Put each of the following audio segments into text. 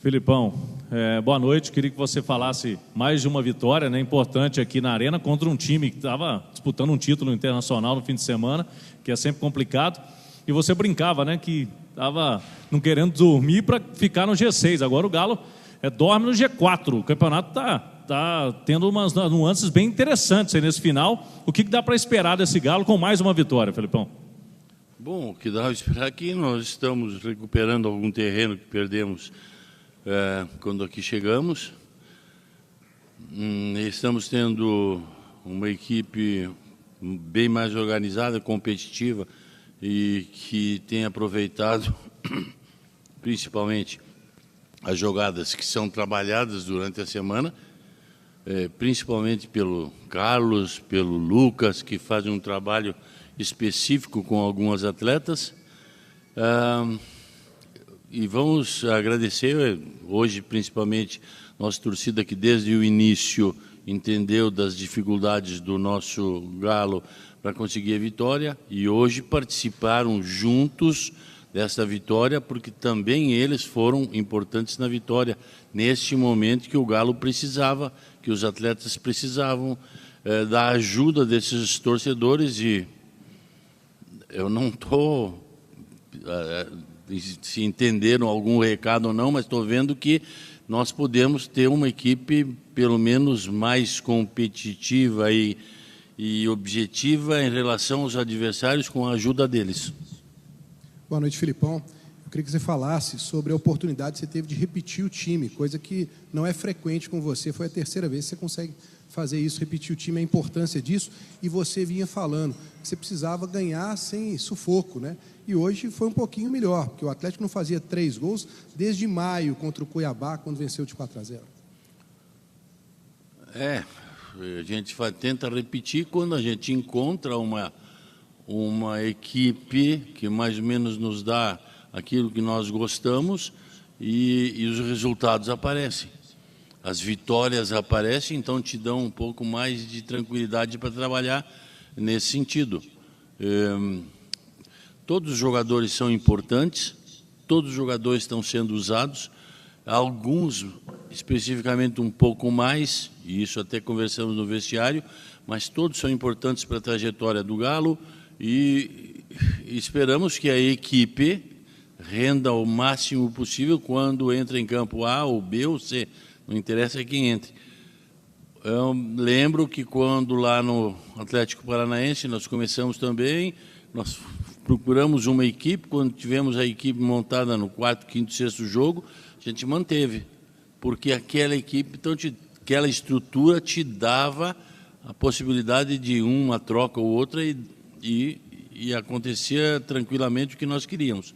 Felipão, boa noite. Queria que você falasse mais de uma vitória, né, importante aqui na Arena contra um time que estava disputando um título internacional no fim de semana, que é sempre complicado. E você brincava, né, que estava não querendo dormir para ficar no G6. Agora o Galo dorme no G4. O campeonato tá tendo umas nuances bem interessantes aí nesse final. O que dá para esperar desse Galo com mais uma vitória, Felipão? Bom, o que dá para esperar é que nós estamos recuperando algum terreno que perdemos quando aqui chegamos. Estamos tendo uma equipe bem mais organizada, competitiva e que tem aproveitado principalmente as jogadas que são trabalhadas durante a semana, principalmente pelo Carlos, pelo Lucas, que fazem um trabalho específico com algumas atletas. E vamos agradecer hoje, principalmente, nossa torcida que desde o início entendeu das dificuldades do nosso Galo para conseguir a vitória e hoje participaram juntos dessa vitória, porque também eles foram importantes na vitória, neste momento que o Galo precisava, que os atletas precisavam da ajuda desses torcedores. E eu não estou se entenderam algum recado ou não, mas estou vendo que nós podemos ter uma equipe pelo menos mais competitiva e objetiva em relação aos adversários com a ajuda deles. Boa noite, Felipão. Eu queria que você falasse sobre a oportunidade que você teve de repetir o time, coisa que não é frequente com você. Foi a terceira vez que você consegue fazer isso, repetir o time, a importância disso. E você vinha falando que você precisava ganhar sem sufoco, né? E hoje foi um pouquinho melhor, porque o Atlético não fazia 3 gols desde maio contra o Cuiabá, quando venceu de 4-0. A gente tenta repetir quando a gente encontra uma equipe que mais ou menos nos dá aquilo que nós gostamos e os resultados aparecem. As vitórias aparecem, então te dão um pouco mais de tranquilidade para trabalhar nesse sentido. Todos os jogadores são importantes, todos os jogadores estão sendo usados, alguns especificamente um pouco mais, e isso até conversamos no vestiário, mas todos são importantes para a trajetória do Galo e esperamos que a equipe renda o máximo possível quando entra em campo A ou B ou C, não interessa quem entre. Eu lembro que quando lá no Atlético Paranaense nós começamos também, nós procuramos uma equipe, quando tivemos a equipe montada no 4º, 5º, 6º jogo, a gente manteve, porque aquela equipe, então, aquela estrutura te dava a possibilidade de uma troca ou outra e acontecia tranquilamente o que nós queríamos.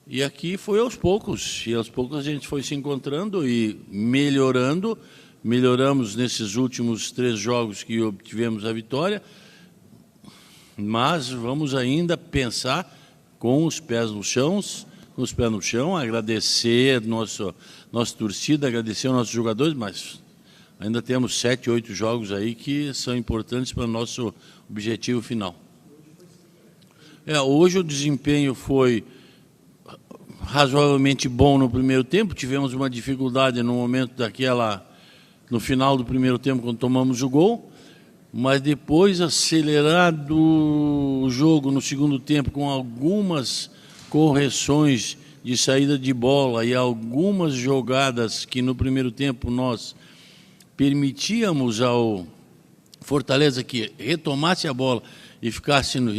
E aqui foi aos poucos, e aos poucos a gente foi se encontrando e melhorando. Melhoramos nesses últimos 3 jogos que obtivemos a vitória, mas vamos ainda pensar com os pés no chão, agradecer nossa torcida, agradecer aos nossos jogadores, mas ainda temos 7, 8 jogos aí que são importantes para o nosso objetivo final. Hoje o desempenho foi razoavelmente bom no primeiro tempo, tivemos uma dificuldade no momento no final do primeiro tempo, quando tomamos o gol, mas depois acelerado o jogo no segundo tempo com algumas correções de saída de bola e algumas jogadas que no primeiro tempo nós permitíamos ao Fortaleza que retomasse a bola e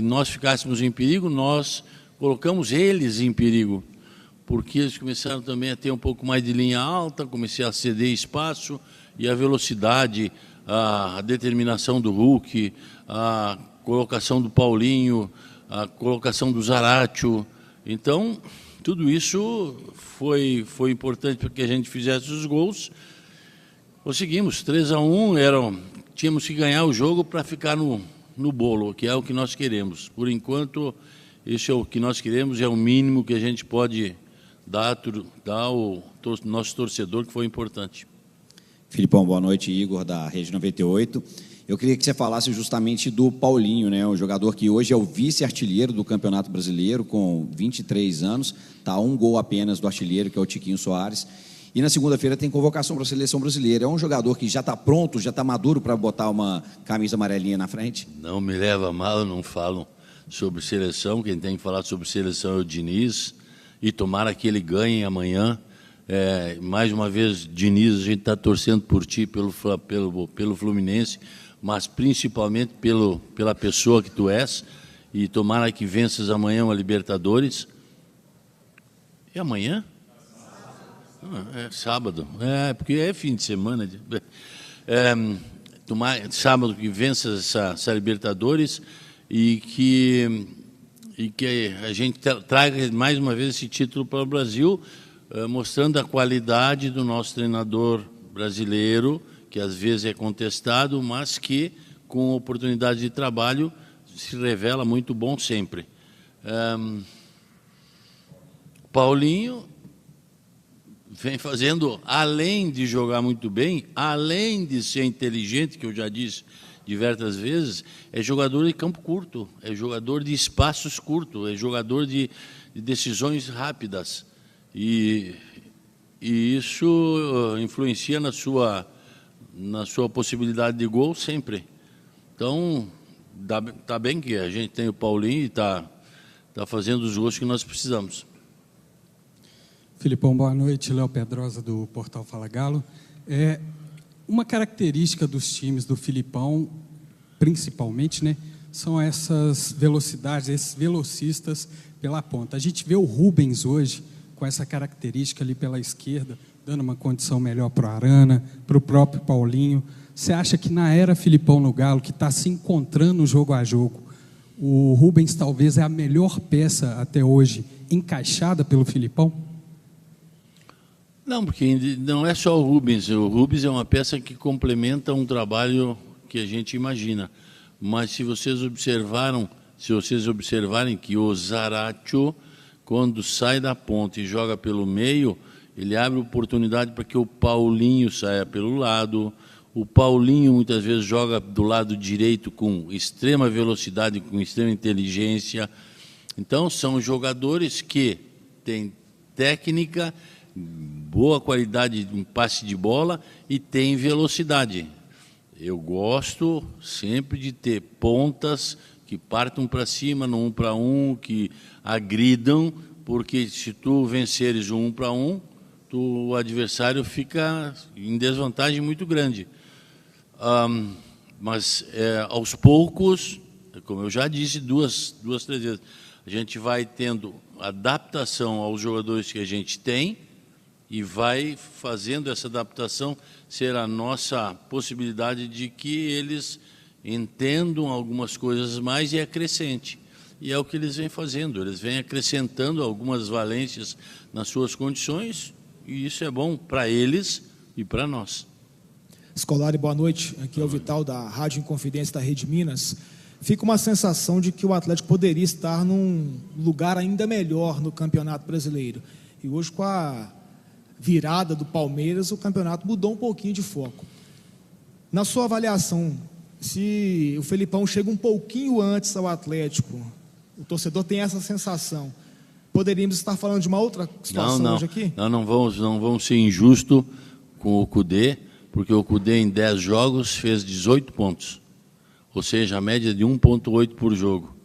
nós ficássemos em perigo, nós colocamos eles em perigo, porque eles começaram também a ter um pouco mais de linha alta, comecei a ceder espaço e a velocidade, a determinação do Hulk, a colocação do Paulinho, a colocação do Zaratio. Então, tudo isso foi importante para que a gente fizesse os gols. Conseguimos, 3-1, tínhamos que ganhar o jogo para ficar no bolo, que é o que nós queremos. Por enquanto, esse é o que nós queremos, é o mínimo que a gente pode dar ao nosso torcedor, que foi importante. Filipão, boa noite, Igor, da Rede 98. Eu queria que você falasse justamente do Paulinho, né? Um jogador que hoje é o vice-artilheiro do Campeonato Brasileiro, com 23 anos, está a 1 gol apenas do artilheiro, que é o Tiquinho Soares. E na segunda-feira tem convocação para a Seleção Brasileira. É um jogador que já está pronto, já está maduro para botar uma camisa amarelinha na frente? Não me leva a mal, eu não falo sobre seleção. Quem tem que falar sobre seleção é o Diniz. E tomara que ele ganhe amanhã. Mais uma vez, Diniz, a gente está torcendo por ti, pelo Fluminense, mas principalmente pela pessoa que tu és. E tomara que venças amanhã a Libertadores. E amanhã? É sábado. Porque é fim de semana. Sábado que venças essa Libertadores e que a gente traga mais uma vez esse título para o Brasil, mostrando a qualidade do nosso treinador brasileiro, que às vezes é contestado, mas que, com oportunidade de trabalho, se revela muito bom sempre. Paulinho vem fazendo, além de jogar muito bem, além de ser inteligente, que eu já disse diversas vezes, é jogador de campo curto, é jogador de espaços curtos, é jogador de decisões rápidas. E isso influencia na sua possibilidade de gol sempre. Então, tá bem que a gente tem o Paulinho e está fazendo os gols que nós precisamos. Filipão, boa noite. Léo Pedrosa, do Portal Fala Galo. Uma característica dos times do Filipão, principalmente, né, são essas velocidades, esses velocistas pela ponta. A gente vê o Rubens hoje com essa característica ali pela esquerda, dando uma condição melhor para o Arana, para o próprio Paulinho. Você acha que na era Filipão no Galo, que está se encontrando jogo a jogo, o Rubens talvez é a melhor peça até hoje encaixada pelo Filipão? Não, porque não é só o Rubens. O Rubens é uma peça que complementa um trabalho que a gente imagina. Mas se vocês observarem que o Zaratio, quando sai da ponta e joga pelo meio, ele abre oportunidade para que o Paulinho saia pelo lado. O Paulinho muitas vezes joga do lado direito com extrema velocidade, com extrema inteligência. Então, são jogadores que têm técnica, boa qualidade de um passe de bola e têm velocidade. Eu gosto sempre de ter pontas que partam para cima no 1 para 1, que agridam, porque se tu venceres o 1 para 1, o adversário fica em desvantagem muito grande. Mas aos poucos, como eu já disse três vezes, a gente vai tendo adaptação aos jogadores que a gente tem e vai fazendo essa adaptação ser a nossa possibilidade de que eles entendam algumas coisas mais e acrescente. E é o que eles vêm fazendo, eles vêm acrescentando algumas valências nas suas condições, e isso é bom para eles e para nós. Scolari, boa noite. Aqui é o Vital, da Rádio Inconfidência da Rede Minas. Fica uma sensação de que o Atlético poderia estar num lugar ainda melhor no Campeonato Brasileiro. E hoje, com a virada do Palmeiras, o campeonato mudou um pouquinho de foco. Na sua avaliação, se o Felipão chega um pouquinho antes ao Atlético, o torcedor tem essa sensação, poderíamos estar falando de uma outra situação hoje aqui? Não vamos ser injustos com o Cudê, porque o Cudê em 10 jogos fez 18 pontos, ou seja, a média de 1,8 por jogo.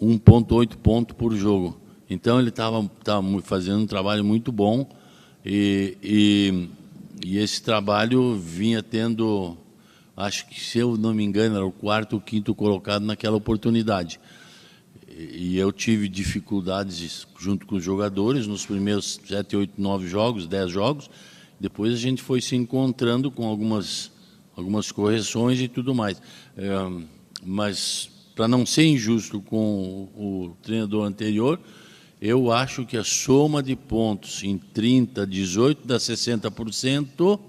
1,8 pontos por jogo. Então ele estava fazendo um trabalho muito bom, e esse trabalho vinha tendo, acho que, se eu não me engano, era o 4º ou 5º colocado naquela oportunidade. E eu tive dificuldades junto com os jogadores nos primeiros 7, 8, 9 jogos, 10 jogos. Depois a gente foi se encontrando com algumas correções e tudo mais. Mas, para não ser injusto com o treinador anterior, eu acho que a soma de pontos em 30, 18 dá 60%.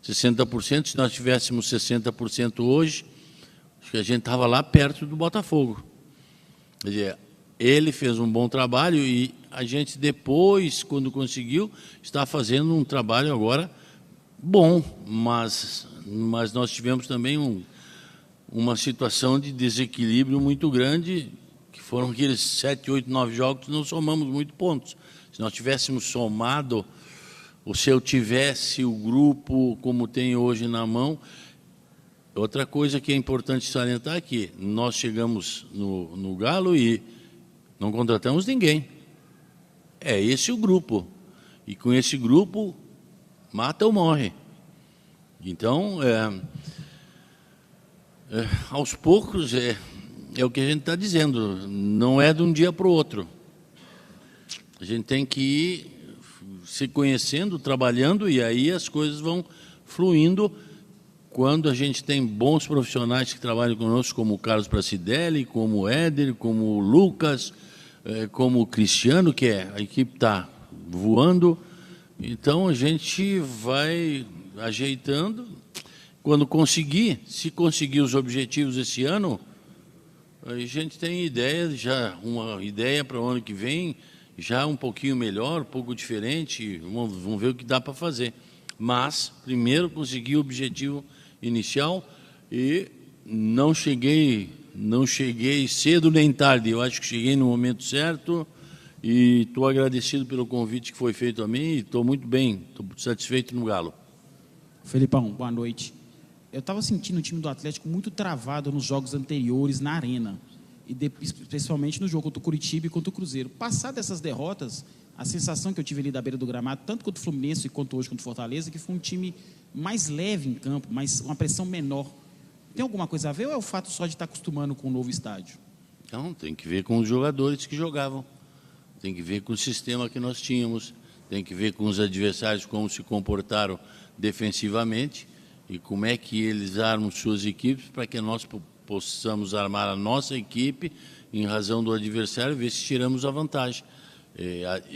60%, se nós tivéssemos 60% hoje, acho que a gente estava lá perto do Botafogo. Quer dizer, ele fez um bom trabalho e a gente depois, quando conseguiu, está fazendo um trabalho agora bom, mas nós tivemos também uma situação de desequilíbrio muito grande, que foram aqueles 7, 8, 9 jogos que não somamos muito pontos. Se nós tivéssemos somado, ou se eu tivesse o grupo como tem hoje na mão. Outra coisa que é importante salientar é que nós chegamos no Galo e não contratamos ninguém. É esse o grupo. E com esse grupo, mata ou morre. Então, aos poucos, é o que a gente está dizendo. Não é de um dia para o outro. A gente tem que ir se conhecendo, trabalhando, e aí as coisas vão fluindo. Quando a gente tem bons profissionais que trabalham conosco, como o Carlos Pracidelli, como o Éder, como o Lucas, como o Cristiano, que a equipe está voando, então a gente vai ajeitando. Quando se conseguir os objetivos esse ano, a gente tem uma ideia para o ano que vem, já um pouquinho melhor, um pouco diferente, vamos ver o que dá para fazer. Mas, primeiro, conseguir o objetivo inicial e não cheguei cedo nem tarde. Eu acho que cheguei no momento certo e estou agradecido pelo convite que foi feito a mim e estou muito bem, estou satisfeito no Galo. Felipão, boa noite. Eu estava sentindo o time do Atlético muito travado nos jogos anteriores na Arena, e principalmente no jogo contra o Curitiba e contra o Cruzeiro. Passado essas derrotas, a sensação que eu tive ali da beira do gramado, tanto contra o Fluminense quanto hoje contra o Fortaleza, que foi um time mais leve em campo, uma pressão menor. Tem alguma coisa a ver ou é o fato só de estar acostumando com o novo estádio? Não, tem que ver com os jogadores que jogavam, tem que ver com o sistema que nós tínhamos, tem que ver com os adversários, como se comportaram defensivamente e como é que eles armam suas equipes para que nós possamos armar a nossa equipe em razão do adversário e ver se tiramos a vantagem.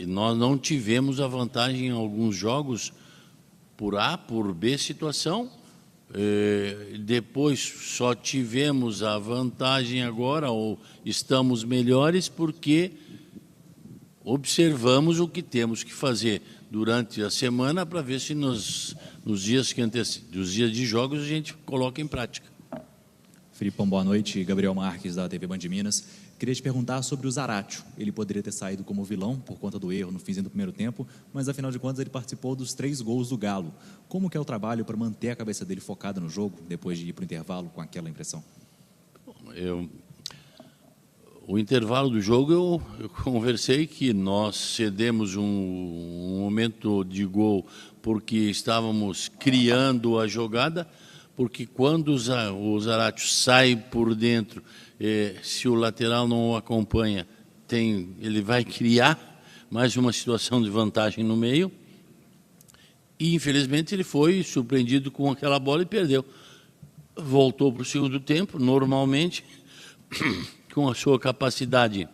Nós não tivemos a vantagem em alguns jogos por A, por B situação, depois só tivemos a vantagem agora, ou estamos melhores, porque observamos o que temos que fazer durante a semana para ver se nos dias de jogos a gente coloca em prática. Felipão, boa noite. Gabriel Marques, da TV Band de Minas. Queria te perguntar sobre o Zaratio. Ele poderia ter saído como vilão por conta do erro no finzinho do primeiro tempo, mas, afinal de contas, ele participou dos 3 gols do Galo. Como que é o trabalho para manter a cabeça dele focada no jogo, depois de ir para o intervalo com aquela impressão? O intervalo do jogo, eu conversei que nós cedemos um momento de gol porque estávamos criando a jogada, porque quando o Zaratio sai por dentro, se o lateral não o acompanha, ele vai criar mais uma situação de vantagem no meio. E, infelizmente, ele foi surpreendido com aquela bola e perdeu. Voltou para o segundo tempo, normalmente, com a sua capacidade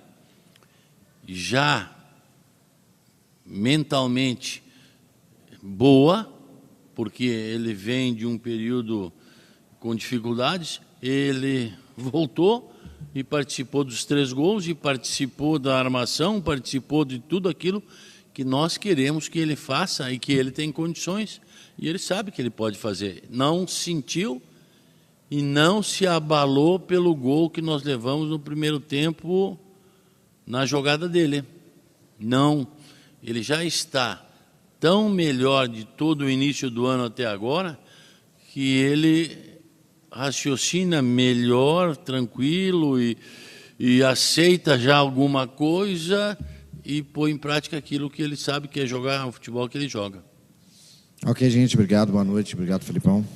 já mentalmente boa, porque ele vem de um período com dificuldades, ele voltou e participou dos 3 gols, e participou da armação, participou de tudo aquilo que nós queremos que ele faça e que ele tem condições, e ele sabe que ele pode fazer. Não sentiu e não se abalou pelo gol que nós levamos no primeiro tempo na jogada dele. Não, ele já está tão melhor de todo o início do ano até agora, que ele raciocina melhor, tranquilo e aceita já alguma coisa e põe em prática aquilo que ele sabe que é jogar o futebol que ele joga. Ok, gente, obrigado, boa noite, obrigado, Felipão.